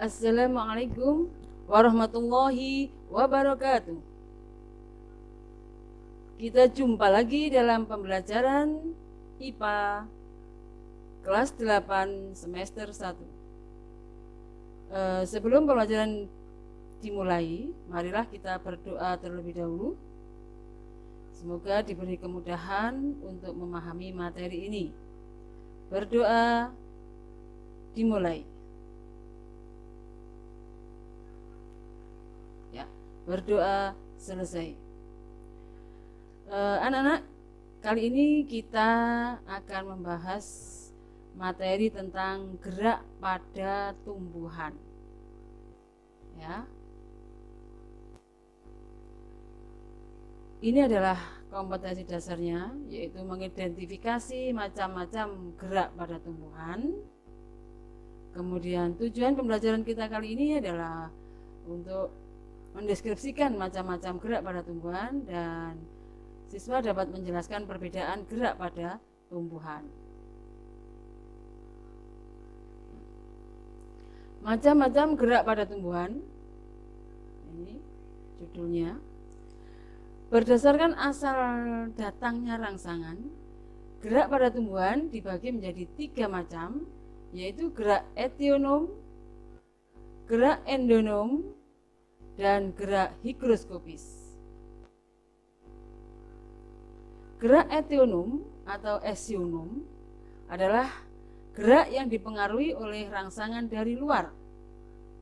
Assalamualaikum warahmatullahi wabarakatuh. Kita jumpa lagi dalam pembelajaran IPA kelas 8 semester 1. Sebelum pembelajaran dimulai, marilah kita berdoa terlebih dahulu. Semoga diberi kemudahan untuk memahami materi ini. Berdoa dimulai. Berdoa selesai. Anak-anak, kali ini kita akan membahas materi tentang gerak pada tumbuhan. Ya. Ini adalah kompetensi dasarnya, yaitu mengidentifikasi macam-macam gerak pada tumbuhan. Kemudian tujuan pembelajaran kita kali ini adalah untuk mendeskripsikan macam-macam gerak pada tumbuhan dan siswa dapat menjelaskan perbedaan gerak pada tumbuhan. Macam-macam gerak pada tumbuhan, ini judulnya. Berdasarkan asal datangnya rangsangan, gerak pada tumbuhan dibagi menjadi 3 macam, yaitu gerak etionom, gerak endonom, dan gerak higroskopis. Gerak etionom atau esionom adalah gerak yang dipengaruhi oleh rangsangan dari luar.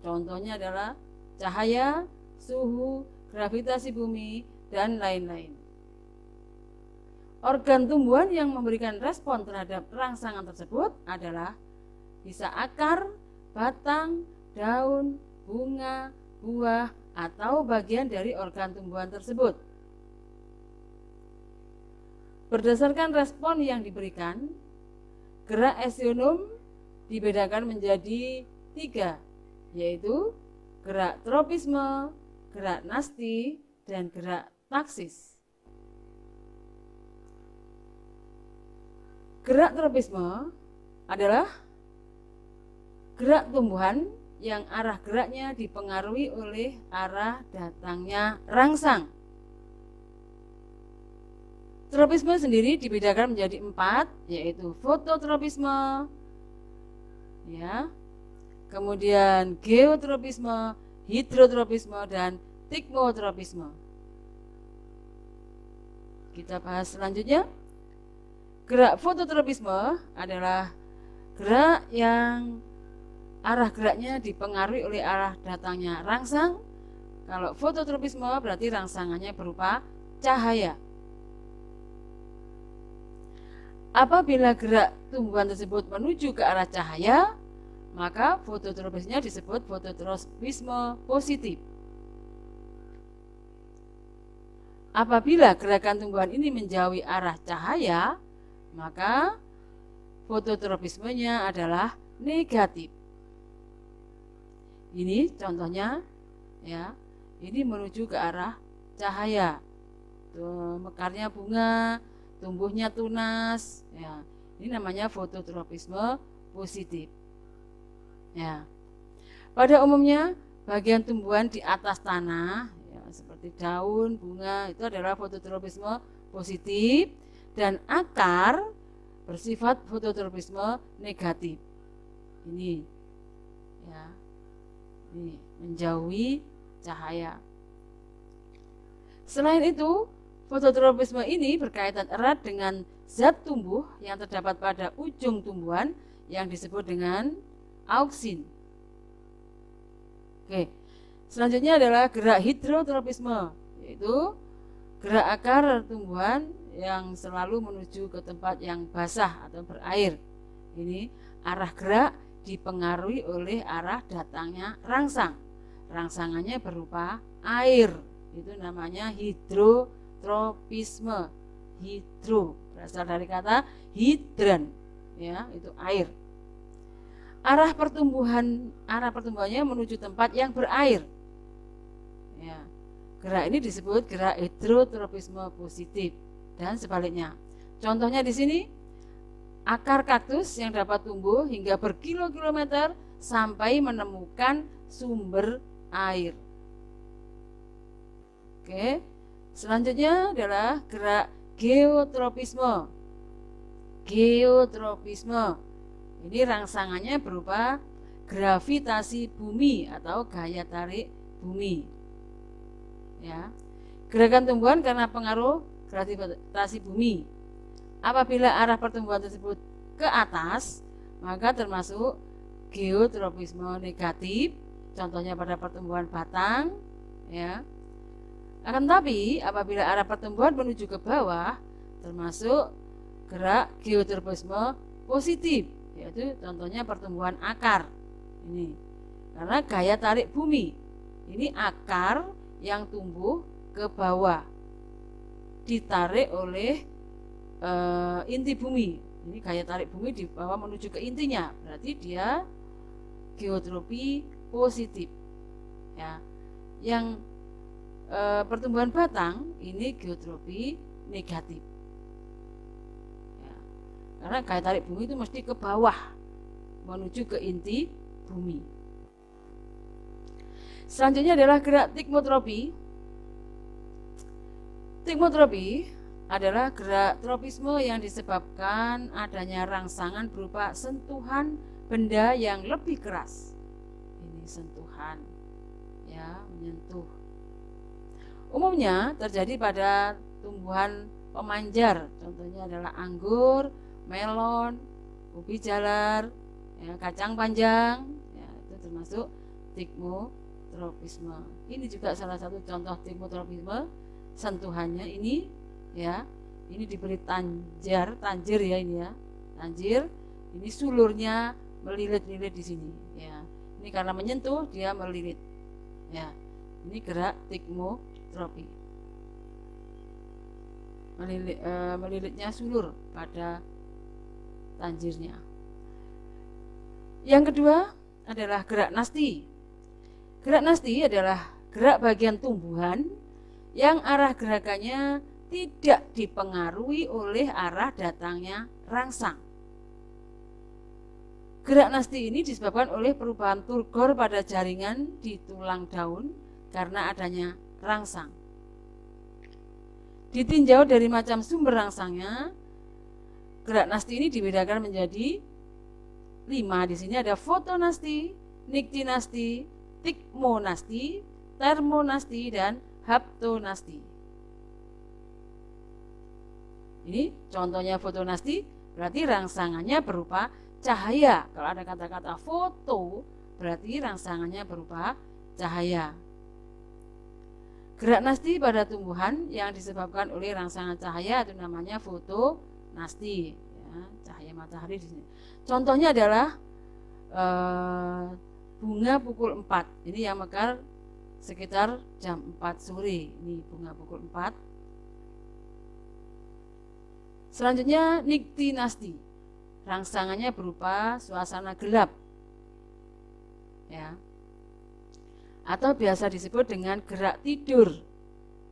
Contohnya adalah cahaya, suhu, gravitasi bumi, dan lain-lain. Organ tumbuhan yang memberikan respon terhadap rangsangan tersebut adalah bisa akar, batang, daun, bunga, buah, atau bagian dari organ tumbuhan tersebut. Berdasarkan respon yang diberikan, gerak esionom dibedakan menjadi 3, yaitu gerak tropisme, gerak nasti, dan gerak taksis. Gerak tropisme adalah gerak tumbuhan yang arah geraknya dipengaruhi oleh arah datangnya rangsang. Tropisme sendiri dibedakan menjadi 4, yaitu fototropisme, ya, kemudian geotropisme, hidrotropisme, dan tikmotropisme. Kita bahas selanjutnya. Gerak fototropisme adalah gerak yang arah geraknya dipengaruhi oleh arah datangnya rangsang. Kalau fototropisme berarti rangsangannya berupa cahaya. Apabila gerak tumbuhan tersebut menuju ke arah cahaya, maka fototropismenya disebut fototropisme positif. Apabila gerakan tumbuhan ini menjauhi arah cahaya, maka fototropismenya adalah negatif. Ini contohnya, ya, ini menuju ke arah cahaya. Tuh, mekarnya bunga, tumbuhnya tunas, ya. Ini namanya fototropisme positif. Ya. Pada umumnya bagian tumbuhan di atas tanah, ya, seperti daun, bunga, itu adalah fototropisme positif, dan akar bersifat fototropisme negatif. Ini, ya. Ini menjauhi cahaya. Selain itu, fototropisme ini berkaitan erat dengan zat tumbuh yang terdapat pada ujung tumbuhan yang disebut dengan auksin. Oke. Selanjutnya adalah gerak hidrotropisme, yaitu gerak akar tumbuhan yang selalu menuju ke tempat yang basah atau berair. Ini arah gerak dipengaruhi oleh arah datangnya rangsang. Rangsangannya berupa air. Itu namanya hidrotropisme. Hidro berasal dari kata hidran, ya, itu air. Arah pertumbuhannya menuju tempat yang berair. Ya. Gerak ini disebut gerak hidrotropisme positif dan sebaliknya. Contohnya di sini, akar kaktus yang dapat tumbuh hingga berkilo-kilometer sampai menemukan sumber air. Oke, selanjutnya adalah gerak geotropisme. Geotropisme ini rangsangannya berupa gravitasi bumi atau gaya tarik bumi. Ya, gerakan tumbuhan karena pengaruh gravitasi bumi. Apabila arah pertumbuhan tersebut ke atas, maka termasuk geotropisme negatif. Contohnya pada pertumbuhan batang, ya. Akan tapi apabila arah pertumbuhan menuju ke bawah, termasuk gerak geotropisme positif, yaitu contohnya pertumbuhan akar. Ini karena gaya tarik bumi, ini akar yang tumbuh ke bawah ditarik oleh inti bumi. Ini gaya tarik bumi di bawah menuju ke intinya, berarti dia geotropi positif. Ya, yang pertumbuhan batang ini geotropi negatif. Ya, karena gaya tarik bumi itu mesti ke bawah menuju ke inti bumi. Selanjutnya adalah gerak tikmotropi. Tikmotropi adalah gerak tropisme yang disebabkan adanya rangsangan berupa sentuhan benda yang lebih keras. Ini sentuhan, ya, menyentuh. Umumnya terjadi pada tumbuhan pemanjar, contohnya adalah anggur, melon, ubi jalar, ya, kacang panjang, ya, itu termasuk tikmotropisme. Ini juga salah satu contoh tikmotropisme. Sentuhannya ini, ya, ini diberi tanjir ya, ini ya, tanjir. Ini sulurnya melilit-lilit di sini, ya. Ini karena menyentuh dia melilit, ya. Ini gerak tikmotropi. Melilitnya sulur pada tanjirnya. Yang kedua adalah gerak nasti. Gerak nasti adalah gerak bagian tumbuhan yang arah gerakannya tidak dipengaruhi oleh arah datangnya rangsang. Gerak nasti ini disebabkan oleh perubahan turgor pada jaringan di tulang daun karena adanya rangsang. Ditinjau dari macam sumber rangsangnya, gerak nasti ini dibedakan menjadi 5. Di sini ada fotonasti, niktinasti, tikmonasti, termonasti, dan haptonasti. Ini contohnya fotonasti, berarti rangsangannya berupa cahaya. Kalau ada kata-kata foto, berarti rangsangannya berupa cahaya. Gerak nasti pada tumbuhan yang disebabkan oleh rangsangan cahaya itu namanya fotonasti, ya, cahaya matahari di sini. Contohnya adalah bunga pukul 4. Ini yang mekar sekitar jam 4 sore. Ini bunga pukul 4. Selanjutnya niktinasti. Rangsangannya berupa suasana gelap, ya, atau biasa disebut dengan gerak tidur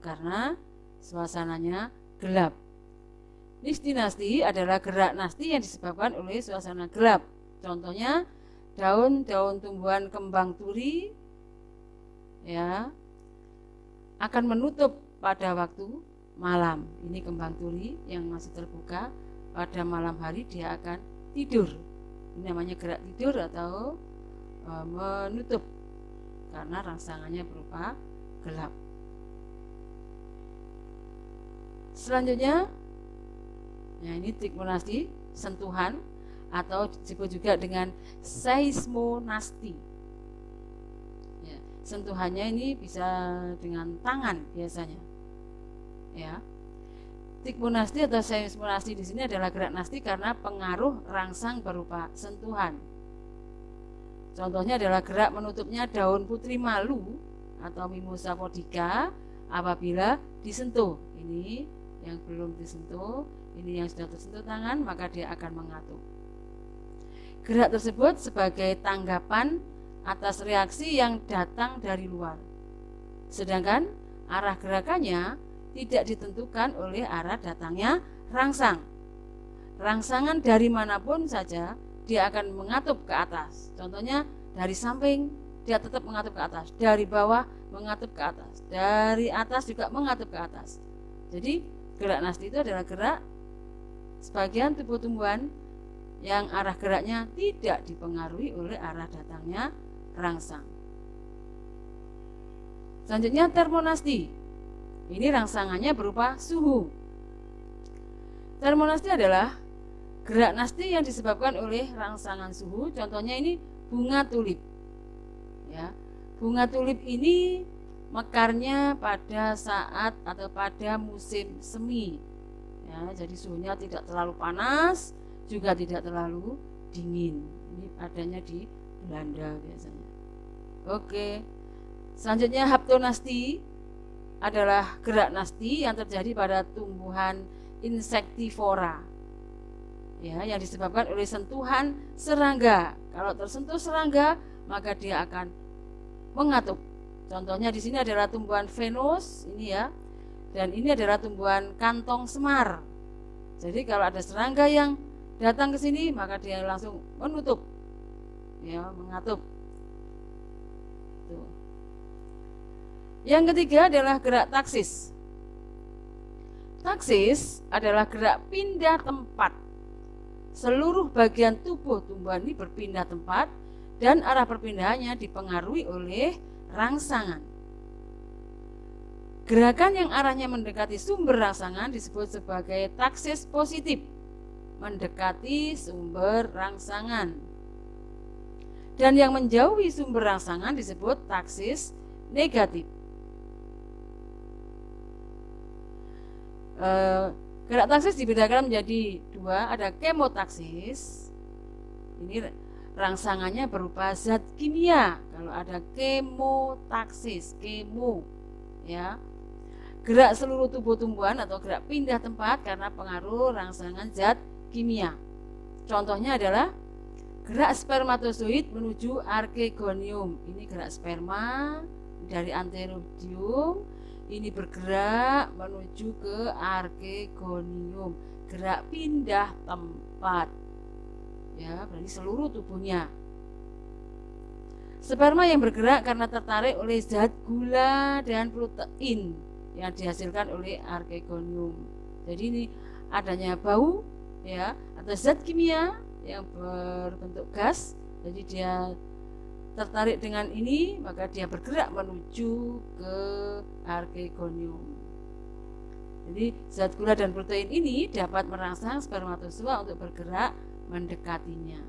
karena suasananya gelap. Nistinasti adalah gerak nasti yang disebabkan oleh suasana gelap. Contohnya daun-daun tumbuhan kembang turi, ya, akan menutup pada waktu malam. Ini kembang turi yang masih terbuka, pada malam hari dia akan tidur. Ini namanya gerak tidur atau menutup karena rangsangannya berupa gelap. Selanjutnya, ya, ini tikmonasti, sentuhan, atau disebut juga dengan seismonasti. Ya, sentuhannya ini bisa dengan tangan biasanya, ya. Tikmonasti atau seismonasti di sini adalah gerak nasti karena pengaruh rangsang berupa sentuhan. Contohnya adalah gerak menutupnya daun putri malu atau Mimosa podica apabila disentuh. Ini yang belum disentuh, ini yang sudah tersentuh tangan, maka dia akan mengatup. Gerak tersebut sebagai tanggapan atas reaksi yang datang dari luar. Sedangkan arah gerakannya tidak ditentukan oleh arah datangnya rangsang. Rangsangan dari manapun saja dia akan mengatup ke atas. Contohnya dari samping dia tetap mengatup ke atas, dari bawah mengatup ke atas, dari atas juga mengatup ke atas. Jadi gerak nasti itu adalah gerak sebagian tubuh tumbuhan yang arah geraknya tidak dipengaruhi oleh arah datangnya rangsang. Selanjutnya termonasti. Ini rangsangannya berupa suhu. Termonasti adalah gerak nasti yang disebabkan oleh rangsangan suhu. Contohnya ini bunga tulip. Ya, bunga tulip ini mekarnya pada saat atau pada musim semi. Ya, jadi suhunya tidak terlalu panas, juga tidak terlalu dingin. Ini adanya di Belanda biasanya. Oke. Selanjutnya haptonasti adalah gerak nasti yang terjadi pada tumbuhan insektivora. Ya, yang disebabkan oleh sentuhan serangga. Kalau tersentuh serangga, maka dia akan mengatup. Contohnya di sini adalah tumbuhan Venus ini ya. Dan ini adalah tumbuhan kantong semar. Jadi kalau ada serangga yang datang ke sini, maka dia langsung menutup. Ya, mengatup. Tuh. Yang ketiga adalah gerak taksis. Taksis adalah gerak pindah tempat. Seluruh bagian tubuh tumbuhan ini berpindah tempat dan arah perpindahannya dipengaruhi oleh rangsangan. Gerakan yang arahnya mendekati sumber rangsangan disebut sebagai taksis positif, mendekati sumber rangsangan. Dan yang menjauhi sumber rangsangan disebut taksis negatif. Gerak taksis dibedakan menjadi dua, ada kemotaksis. Ini rangsangannya berupa zat kimia. Kalau ada kemotaksis, kemo, ya, gerak seluruh tubuh tumbuhan atau gerak pindah tempat karena pengaruh rangsangan zat kimia. Contohnya adalah gerak spermatozoid menuju archegonium. Ini gerak sperma dari anterodium. Ini bergerak menuju ke archegonium, gerak pindah tempat. Ya, berarti seluruh tubuhnya. Sperma yang bergerak karena tertarik oleh zat gula dan protein yang dihasilkan oleh archegonium. Jadi ini adanya bau ya atau zat kimia yang berbentuk gas. Jadi dia tertarik dengan ini, maka dia bergerak menuju ke archegonium. Jadi zat gula dan protein ini dapat merangsang spermatozoa untuk bergerak mendekatinya.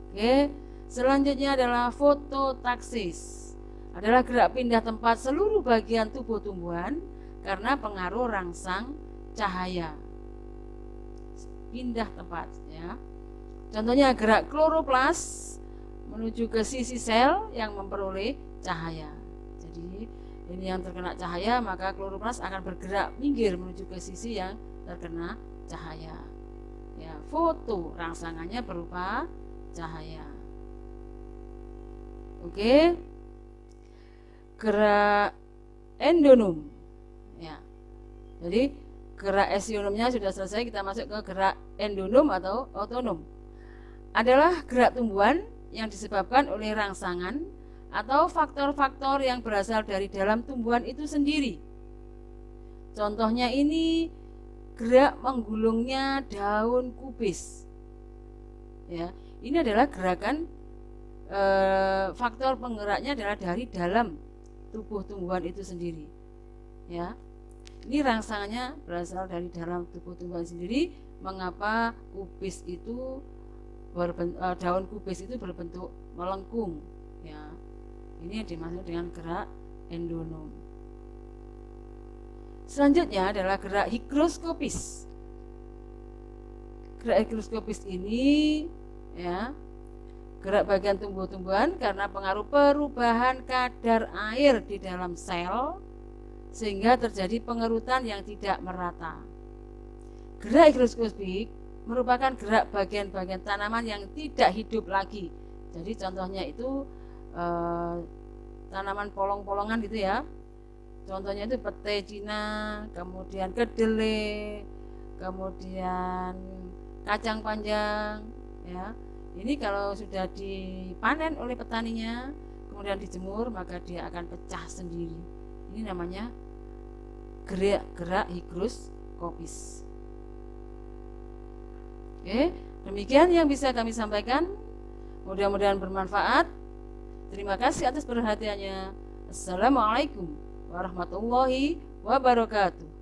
Oke, selanjutnya adalah fototaksis. Adalah gerak pindah tempat seluruh bagian tubuh tumbuhan karena pengaruh rangsang cahaya. Pindah tempat ya. Contohnya gerak kloroplas menuju ke sisi sel yang memperoleh cahaya. Jadi ini yang terkena cahaya, maka kloroplas akan bergerak minggir menuju ke sisi yang terkena cahaya. Ya, foto rangsangannya berupa cahaya. Oke. Gerak endonom. Ya. Jadi gerak esionomnya sudah selesai, kita masuk ke gerak endonom atau otonom. Adalah gerak tumbuhan yang disebabkan oleh rangsangan atau faktor-faktor yang berasal dari dalam tumbuhan itu sendiri. Contohnya ini gerak menggulungnya daun kubis. Ya, ini adalah gerakan faktor penggeraknya adalah dari dalam tubuh tumbuhan itu sendiri. Ya, ini rangsangannya berasal dari dalam tubuh tumbuhan sendiri. Mengapa kubis itu daun kubis itu berbentuk melengkung? Ya, ini yang dimaksud dengan gerak endonom. Selanjutnya adalah gerak higroskopis. Gerak higroskopis ini ya, gerak bagian tumbuh-tumbuhan karena pengaruh perubahan kadar air di dalam sel sehingga terjadi pengerutan yang tidak merata. Gerak higroskopik merupakan gerak bagian-bagian tanaman yang tidak hidup lagi. Jadi contohnya itu tanaman polong-polongan gitu ya. Contohnya itu pete Cina, kemudian kedelai, kemudian kacang panjang, ya. Ini kalau sudah dipanen oleh petaninya, kemudian dijemur, maka dia akan pecah sendiri. Ini namanya gerak higroskopis. Oke, demikian yang bisa kami sampaikan. Mudah-mudahan bermanfaat. Terima kasih atas perhatiannya. Assalamualaikum warahmatullahi wabarakatuh.